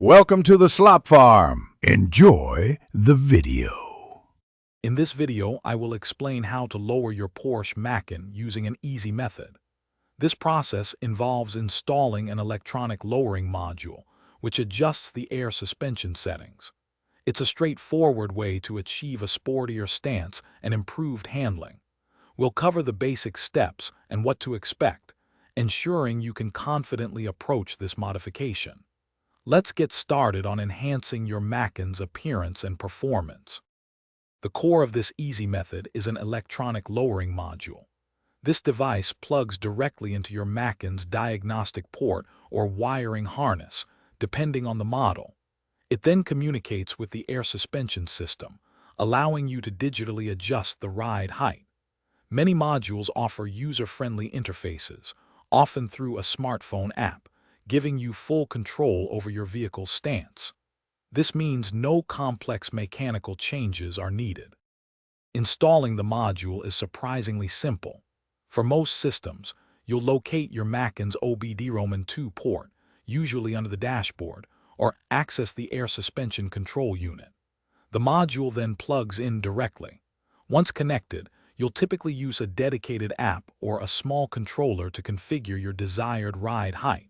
Welcome to the Slop Farm. Enjoy the video. In this video, I will explain how to lower your Porsche Macan using an easy method. This process involves installing an electronic lowering module, which adjusts the air suspension settings. It's a straightforward way to achieve a sportier stance and improved handling. We'll cover the basic steps and what to expect, ensuring you can confidently approach this modification. Let's get started on enhancing your Macan's appearance and performance. The core of this easy method is an electronic lowering module. This device plugs directly into your Macan's diagnostic port or wiring harness, depending on the model. It then communicates with the air suspension system, allowing you to digitally adjust the ride height. Many modules offer user-friendly interfaces, often through a smartphone app, giving you full control over your vehicle's stance. This means no complex mechanical changes are needed. Installing the module is surprisingly simple. For most systems, you'll locate your Macan's OBD-ROMAN2 port, usually under the dashboard, or access the air suspension control unit. The module then plugs in directly. Once connected, you'll typically use a dedicated app or a small controller to configure your desired ride height.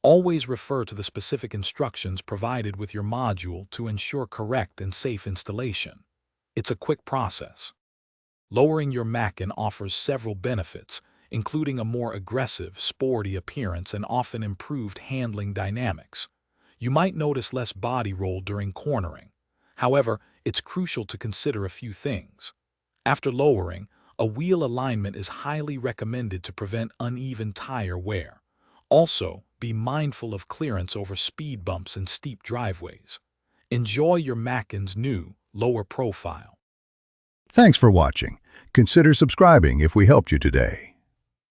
Always refer to the specific instructions provided with your module to ensure correct and safe installation. It's a quick process. Lowering your Macan offers several benefits, including a more aggressive, sporty appearance and often improved handling dynamics. You might notice less body roll during cornering. However, it's crucial to consider a few things. After lowering, a wheel alignment is highly recommended to prevent uneven tire wear. Also, be mindful of clearance over speed bumps and steep driveways. Enjoy your Macan's new, lower profile. Thanks for watching. Consider subscribing if we helped you today.